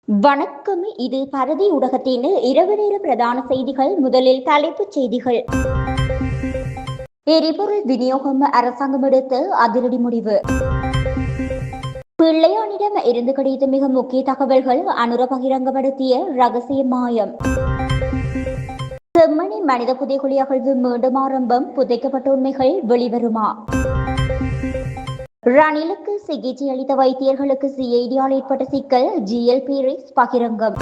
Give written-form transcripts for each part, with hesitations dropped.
வணக்கம். இது பரதி ஊடகத்தின் இரவு நேர பிரதான செய்திகள். முதலில் தலைப்புச் செய்திகள். எரிபொருள் விநியோகம் அரசாங்கம் எடுத்த அதிரடி முடிவு. பிள்ளையானிடம் இருந்து கிடைத்த மிக முக்கிய தகவல்கள் அனுர பகிரங்கப்படுத்திய ரகசிய மாயம். செம்மணி மனித புதைகுழி அகழ்வு மீண்டும் ஆரம்பம். புதைக்கப்பட்ட உண்மைகள் வெளிவருமா? ரணிலுக்கு சிகிச்சை அளித்த வைத்தியர்களுக்கு சிஐடியால் ஏற்பட்ட சிக்கல். ஜிஎல்பி பகிரங்கம்.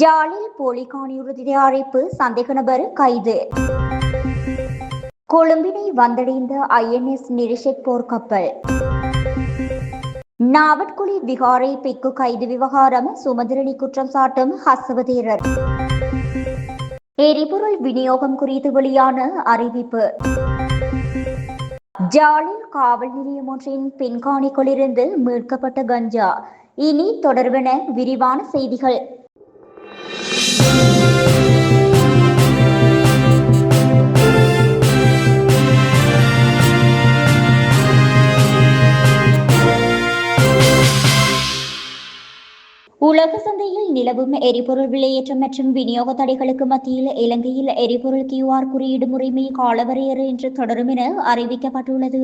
ஜாலில் போலி காணியுறுதி தயாரிப்பு சந்தேக நபர் கைது. கொழும்பினை வந்தடைந்த INS நிரிஷெட் போர்க்கப்பல். நாவட்குழி விகாரை பிக்கு கைது விவகாரம் சுமந்திரனி குற்றம் சாட்டும் ஹசவதேரர். எரிபொருள் விநியோகம் குறித்து வெளியான அறிவிப்பு. ஜாலில் காவல் நிலையம் ஒன்றின் பின்காணிக்குள்ளிருந்து மீட்கப்பட்ட கஞ்சா. இனி தொடர்பென விரிவான செய்திகள். உலக சந்தையில் நிலவும் எரிபொருள் விலையேற்றம் மற்றும் விநியோக தடைகளுக்கு மத்தியில் இலங்கையில் எரிபொருள் QR குறியீடு முறைமை காலவரையறை என்று தொடரும் என அறிவிக்கப்பட்டுள்ளது.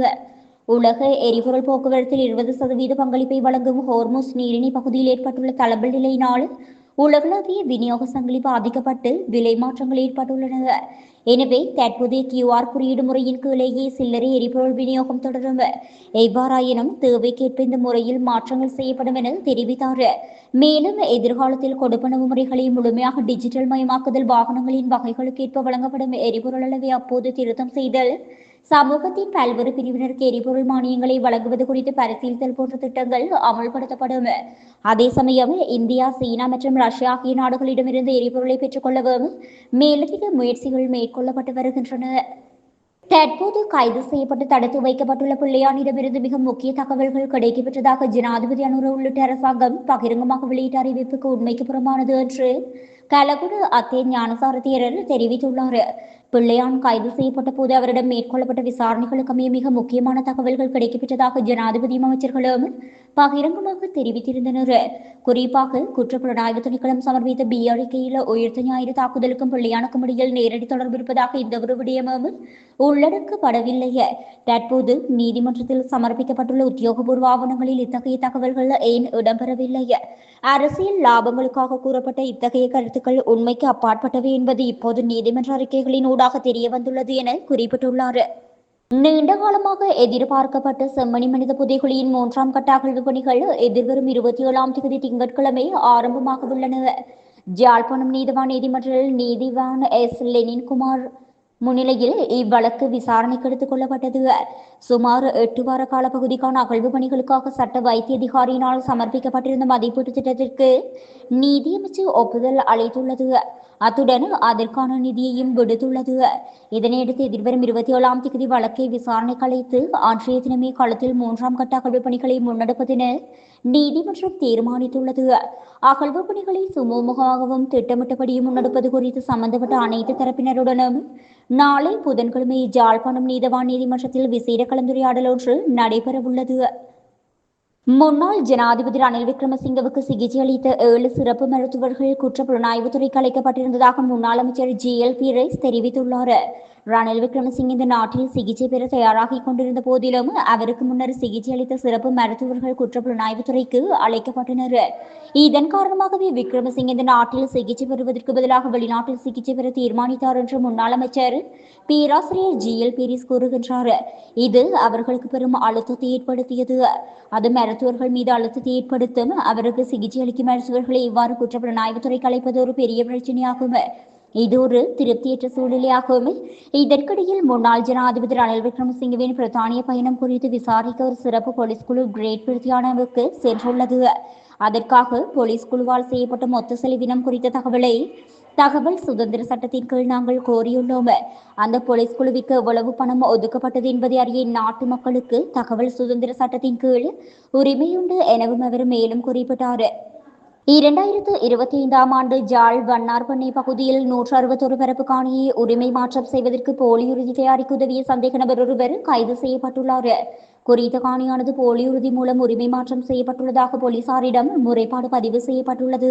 உலக எரிபொருள் போக்குவரத்தில் 20% பங்களிப்பை வழங்கும் ஹோர்முஸ் நீரிணை பகுதியில் ஏற்பட்டுள்ள தளம்பல் நிலையினால் உலகளாவிய விநியோக சங்கிலி பாதிக்கப்பட்டு விலை மாற்றங்கள் ஏற்பட்டுள்ளன. எனவே தற்போதைய QR குறியீடு முறையின் கீழேயே சில்லறை எரிபொருள் விநியோகம் தொடரும். எவ்வாறாயினும் தேவைக்கேற்ப இந்த முறையில் மாற்றங்கள் செய்யப்படும் என தெரிவித்தார். மேலும் எதிர்காலத்தில் கொடுப்பனவு முறைகளை முழுமையாக டிஜிட்டல் மயமாக்குதல், வாகனங்களின் வகைகளுக்கேற்ப வழங்கப்படும் எரிபொருள் அளவை அப்போது திருத்தம் செய்தல், சமூகத்தின் பல்வேறு பிரிவினருக்கு எரிபொருள் மானியங்களை வழங்குவது குறித்து பரிசீலித்தல் போன்ற திட்டங்கள் அமல்படுத்தப்படும். அதே சமயம் இந்தியா, சீனா மற்றும் ரஷ்யா ஆகிய நாடுகளிடமிருந்து எரிபொருளை பெற்றுக்கொள்ளவும் மேலதிக முயற்சிகள் மேற்கொள்ளப்பட்டு வருகின்றன. தற்போது கைது செய்யப்பட்டு தடுத்து வைக்கப்பட்டுள்ள பிள்ளையானிடமிருந்து மிக முக்கிய தகவல்கள் கிடைக்கப்பெற்றதாக ஜனாதிபதி அனுர உள்ளிட்ட அரசாங்கம் பகிரங்கமாக வெளியிட்ட அறிவிப்புக்கு உண்மைக்கு புறம்பானது என்று கலகுட அத்தே ஞானசார தேரர் தெரிவித்துள்ளார். பிள்ளையான் கைது செய்யப்பட்ட போது அவரிடம் மேற்கொள்ளப்பட்ட விசாரணைகளுக்கு அமைய மிக முக்கியமான தகவல்கள் கிடைக்கப்பெற்றதாக ஜனாதிபதியும் அமைச்சர்களும் பகிரங்கமாக தெரிவித்திருந்தனர். குறிப்பாக குற்றப்புலனாய்வு திணைக்களம் சமர்ப்பித்த பி அறிக்கையில் உயிர்த்த ஞாயிறு தாக்குதலுக்கும் பிள்ளையானுக்கும் இடையில் நேரடி தொடர்பு இருப்பதாக இந்த ஒரு விடயமும் உள்ளடக்கப்படவில்லை. தற்போது நீதிமன்றத்தில் சமர்ப்பிக்கப்பட்டுள்ள உத்தியோகபூர்வ ஆவணங்களில் இத்தகைய தகவல்கள் ஏன் இடம்பெறவில்லை? அரசியல் லாபங்களுக்காக கூறப்பட்ட இத்தகைய கருத்துக்கள் உண்மைக்கு அப்பாற்பட்டவை என்பது இப்போது நீதிமன்ற அறிக்கைகளின் ஊடாக தெரிய வந்துள்ளது என குறிப்பிட்டுள்ளார். நீண்ட காலமாக எதிர்பார்க்கப்பட்ட செம்மணி மனித புதைகுழியின் 3ஆம் கட்ட அகழ்வு பணிகள் எதிர்வரும் 27ஆம் தேதி திங்கட்கிழமை ஆரம்பமாக உள்ளன. யாழ்ப்பாணம் நீதவான் நீதிமன்றில் நீதிவான் எஸ் லெனின்குமார் முன்னிலையில் இவ்வழக்கு விசாரணைக்கு எடுத்துக் கொள்ளப்பட்டது. சுமார் 8 வார கால பகுதிக்கான அகழ்வு பணிகளுக்காக சட்ட வைத்திய அதிகாரியினால் சமர்ப்பிக்கப்பட்டிருந்த மதிப்பீட்டு திட்டத்திற்கு நீதியமைச்சு ஒப்புதல் அளித்துள்ளது. அத்துடன் அதற்கான நிதியையும் விடுத்துள்ளது. இதனையடுத்து எதிர்வரும் 27ஆம் தேதி வழக்கை விசாரணைக்கு அழைத்து அன்றைய தினமே களத்தில் 3ஆம் கட்ட அகழ்வு பணிகளை முன்னெடுப்பதென நீதிமன்றம் தீர்மானித்துள்ளது. அகழ்வு பணிகளை சுமூகமாகவும் திட்டமிட்டபடியும் முன்னெடுப்பது குறித்து சம்பந்தப்பட்ட அனைத்து தரப்பினருடனும் நாளை புதன்கிழமை யாழ்ப்பாணம் நீதவான் நீதிமன்றத்தில் விசேட கலந்துரையாடல் ஒன்று நடைபெறவுள்ளது. முன்னாள் ஜனாதிபதி ரணில் விக்ரமசிங்கவுக்கு சிகிச்சை அளித்த 7 சிறப்பு மருத்துவர்கள் குற்றப்புலனாய்வுத்துறைக்கு அழைக்கப்பட்டிருந்ததாக முன்னாள் அமைச்சர் GLP தெரிவித்துள்ளார். ரணில் விக்ரமசிங்க இந்த நாட்டில் சிகிச்சை பெற தயாராகிக் கொண்டிருந்த போதிலும் அவருக்கு முன்னர் சிகிச்சை அளித்த சிறப்பு மருத்துவர்கள் குற்றப்புலனாய்வுத்துறைக்கு அழைக்கப்பட்டனர். இதன் காரணமாகவே விக்ரமசிங்க இந்த நாட்டில் சிகிச்சை பெறுவதற்கு பதிலாக வெளிநாட்டில் சிகிச்சை பெற தீர்மானித்தார் என்று முன்னாள் அமைச்சர் பேராசிரியர் GL கூறுகின்றார். இது அவர்களுக்கு பெரும் அழுத்தத்தை ஏற்படுத்தியது. அது மருத்துவர்கள் மீது அழுத்தத்தை ஏற்படுத்தும். அவருக்கு சிகிச்சை அளிக்கும் மருத்துவர்களை இவ்வாறு குற்றப்புலனாய்வுத்துறைக்கு அழைப்பது ஒரு பெரிய பிரச்சனையாகும். இது ஒரு திருப்தியற்ற சூழ்நிலையாகும். இதற்கிடையில் முன்னாள் ஜனாதிபதி ரணில் விக்ரமசிங்கவின் பிரித்தானிய பயணம் குறித்து விசாரிக்க ஒரு சிறப்பு போலீஸ் குழு கிரேட் பிரித்தானியாவுக்கு சென்றுள்ளது. அதற்காக போலீஸ் குழுவால் செய்யப்பட்ட மொத்த செலவினம் குறித்த தகவல் சுதந்திர சட்டத்தின் கீழ் நாங்கள் கோரியுள்ளோம். அந்த போலீஸ் குழுவிற்கு எவ்வளவு பணம் ஒதுக்கப்பட்டது என்பதை அறிய நாட்டு மக்களுக்கு தகவல் சுதந்திர சட்டத்தின் கீழ் உரிமையுண்டு எனவும் அவர் மேலும் குறிப்பிட்டார். 2025ஆம் ஆண்டு ஜாழ் வண்ணார்பண்ணை பகுதியில் 161 பரப்பு காணியை உரிமை மாற்றம் செய்வதற்கு போலி உறுதி தயாரிக்க உதவிய சந்தேக நபர் ஒருவர் கைது செய்யப்பட்டுள்ளார். குறித்த காணியானது போலி உறுதி மூலம் உரிமை மாற்றம் செய்யப்பட்டுள்ளதாக போலீசாரிடம் முறைப்பாடு பதிவு செய்யப்பட்டுள்ளது.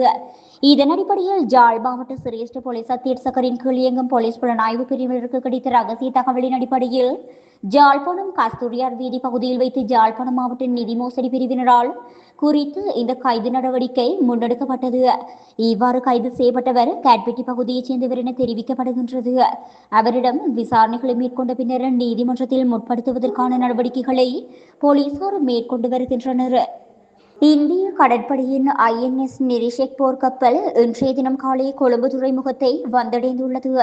இதன் அடிப்படையில் ஜாழ் மாவட்ட சிரேஷ்ட போலீஸ் அத்தியட்சகரின் கீழ் இயங்கும் போலீஸ் புலனாய்வு பிரிவினருக்கு கிடைத்த ரகசிய தகவலின் அடிப்படையில் ஜாழ்ப்பாணம் கஸ்தூரியார் வீதி பகுதியில் வைத்து ஜாழ்ப்பாணம் மாவட்ட நிதி மோசடி பிரிவினரால் குறித்து இந்த கைது நடவடிக்கை முன்னெடுக்கப்பட்டது. இவ்வாறு கைது செய்யப்பட்டவர் கேட்பெட்டி பகுதியைச் சேர்ந்தவர் என தெரிவிக்கப்படுகின்றது. அவரிடம் விசாரணைகளை மேற்கொண்ட பின்னர் நீதிமன்றத்தில் முற்படுத்துவதற்கான நடவடிக்கைகளை போலீசார் மேற்கொண்டு வருகின்றனர். இந்திய கடற்படையின் INS நிரிஷெக் போர்க்கப்பல் இன்றைய தினம் காலை கொழும்பு துறைமுகத்தை வந்தடைந்துள்ளது.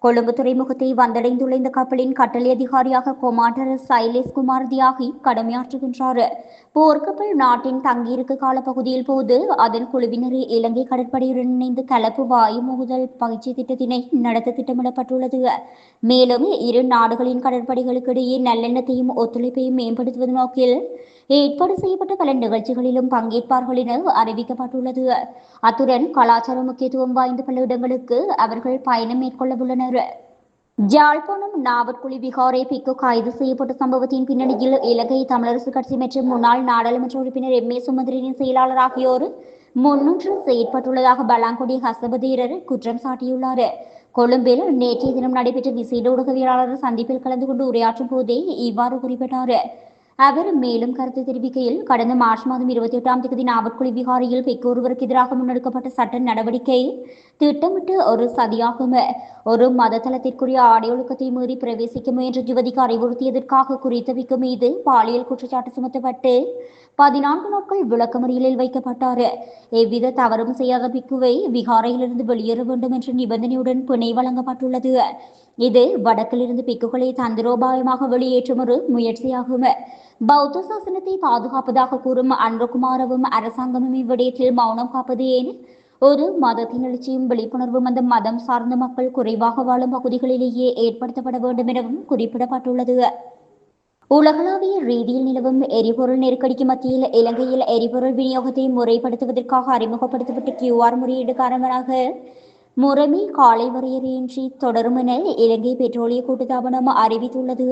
கொழும்பு துறைமுகத்தை வந்தடைந்துள்ள இந்த கப்பலின் கட்டளை அதிகாரியாக கொமாண்டர் சைலேஷ் குமார் தியாகி கடமையாற்றுகின்றார். போர்க்கப்பல் நாட்டின் தங்கியிருக்க கால பகுதியில் போது அதன் குழுவினர் இலங்கை கடற்படையுடன் இணைந்து கலப்பு வாயு மோதுதல் பயிற்சி திட்டத்தினை நடத்த திட்டமிடப்பட்டுள்ளது. மேலும் இரு நாடுகளின் கடற்படைகளுக்கு இடையே நல்லெண்ணத்தையும் ஒத்துழைப்பையும் மேம்படுத்துவது நோக்கில் ஏற்பாடு செய்யப்பட்ட பல நிகழ்ச்சிகளிலும் பங்கேற்பார்கள் என அறிவிக்கப்பட்டுள்ளது. அத்துடன் கலாச்சார முக்கியத்துவம் வாய்ந்த பல இடங்களுக்கு அவர்கள் பயணம் மேற்கொள்ள உள்ளனர். ஜாழ்ப்பாணம் நாவற்குழி விகாரை பிக்கு கைது செய்யப்பட்ட சம்பவத்தின் பின்னணியில் இலங்கை தமிழரசு கட்சி மற்றும் முன்னாள் நாடாளுமன்ற உறுப்பினர் MA சுமந்திரனின் செயலாளர் ஆகியோர் முன்னின்று செயற்பட்டுள்ளதாக பலாங்குடி ஹசபதீரர் குற்றம் சாட்டியுள்ளார். கொழும்பில் நேற்றைய தினம் நடைபெற்ற விசேட ஊடகவியலாளர் சந்திப்பில் கலந்து கொண்டு உரையாற்றும் போதே இவ்வாறு குறிப்பிட்டார். அவர் மேலும் கருத்து தெரிவிக்கையில், கடந்த மார்ச் மாதம் 28ஆம் தேதி நாவற்குழி விகாரையில் பெக்கு ஒருவருக்கு எதிராக முன்னெடுக்கப்பட்ட சட்ட நடவடிக்கை திட்டமிட்டு ஒரு சதியாகும். ஒரு மதத்தளத்திற்குரிய ஆடை ஒழுக்கத்தை மீறி பிரவேசிக்க முயன்ற யுவதிக்கு அறிவுறுத்தியதற்காக குறித்த பிக்கு மீது பாலியல் குற்றச்சாட்டு சுமத்தப்பட்டு 14 நாட்கள் விளக்கமறியலில் வைக்கப்பட்டார். எவ்வித தவறும் செய்யாத பிக்குவை விகாரையிலிருந்து வெளியேற வேண்டும் என்ற நிபந்தனையுடன் பிணை வழங்கப்பட்டுள்ளது. இது வடக்கிலிருந்து பிக்குகளை தந்திரோபாயமாக வெளியேற்றும் ஒரு முயற்சியாகும். பௌத்த சாசனத்தை பாதுகாப்பதாக கூறும் அன்ரகுமாரவும் அரசாங்கமும் இவ்விடயத்தில் மௌனம் காப்பது ஏன்? ஒரு மதத்தின் எழுச்சியும் விழிப்புணர்வும் அந்த மதம் சார்ந்த மக்கள் குறைவாக வாழும் பகுதிகளிலேயே ஏற்படுத்தப்பட வேண்டும் எனவும் குறிப்பிடப்பட்டுள்ளது. உலகளாவிய ரீதியில் நிலவும் எரிபொருள் நெருக்கடிக்கு மத்தியில் இலங்கையில் எரிபொருள் விநியோகத்தை முறைப்படுத்துவதற்காக அறிமுகப்படுத்தப்பட்ட QR முறையீடு காரணமாக முறைமை காலை வரையறையின்றி தொடரும் என இலங்கை பெட்ரோலிய கூட்டுத்தாபனம் அறிவித்துள்ளது.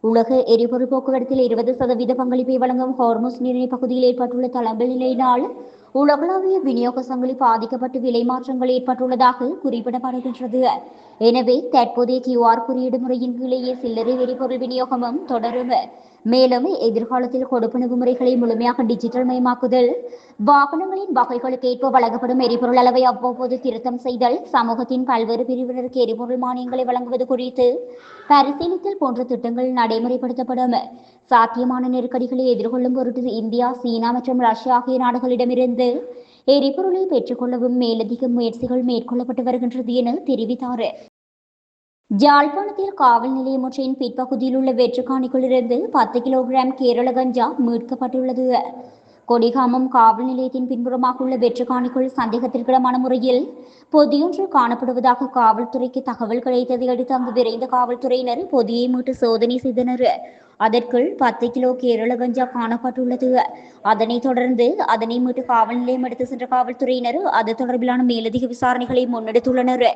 உலக எரிபொருள் போக்குவரத்தில் 20% பங்களிப்பை வழங்கும் ஹோர்முஸ் நீரிணை பகுதியில் ஏற்பட்டுள்ள தளம்பல் நிலையினால் உலகளாவிய விநியோக சங்கிலி பாதிக்கப்பட்டு விலை மாற்றங்கள் ஏற்பட்டுள்ளதாக குறிப்பிடப்படுகின்றது. எனவே தற்போதைய QR குறியீடு முறையின் கீழேயே சில்லறை எரிபொருள் விநியோகமும் தொடரும். மேலும் எதிர்காலத்தில் கொடுப்பனவு முறைகளை முழுமையாக டிஜிட்டல் மயமாக்குதல், வாகனங்களின் வகைகளுக்கு ஏற்ப வழங்கப்படும் எரிபொருள் அளவை அவ்வப்போது திருத்தம் செய்தல், சமூகத்தின் பல்வேறு பிரிவினருக்கு எரிபொருள் மானியங்களை வழங்குவது குறித்து பரிசீலித்தல் போன்ற திட்டங்கள் நடைமுறைப்படுத்தப்படும். சாத்தியமான நெருக்கடிகளை எதிர்கொள்ளும் பொருட்டு இந்தியா, சீனா மற்றும் ரஷ்யா ஆகிய நாடுகளிடமிருந்து எரிபொருளை பெற்றுக்கொள்ளவும் மேலதிக முயற்சிகள் மேற்கொள்ளப்பட்டு வருகின்றது என தெரிவித்தார். ஜாழ்ப்பாணத்தில் காவல் நிலையம் ஒன்றின் பிற்பகுதியில் உள்ள வெற்றுக்காணிக்குள்ளிருந்து 10 கிலோகிராம் கேரள கஞ்சா மீட்கப்பட்டுள்ளது. கொடிகாமம் காவல் நிலையத்தின் பின்புறமாக உள்ள வெற்றுக்காணிக்குள் சந்தேகத்திற்கிடமான முறையில் பொதியொன்று காணப்படுவதாக காவல்துறைக்கு தகவல் கிடைத்ததை அடுத்து அங்கு விரைந்த காவல்துறையினர் பொதியை மீட்டு சோதனை செய்தனர். அதற்குள் 10 கிலோ கேரள கஞ்சா காணப்பட்டுள்ளது. அதனைத் தொடர்ந்து அதனை மீட்டு காவல் நிலையம் எடுத்து சென்ற காவல்துறையினர் அது தொடர்பிலான மேலதிக விசாரணைகளை முன்னெடுத்துள்ளனர்.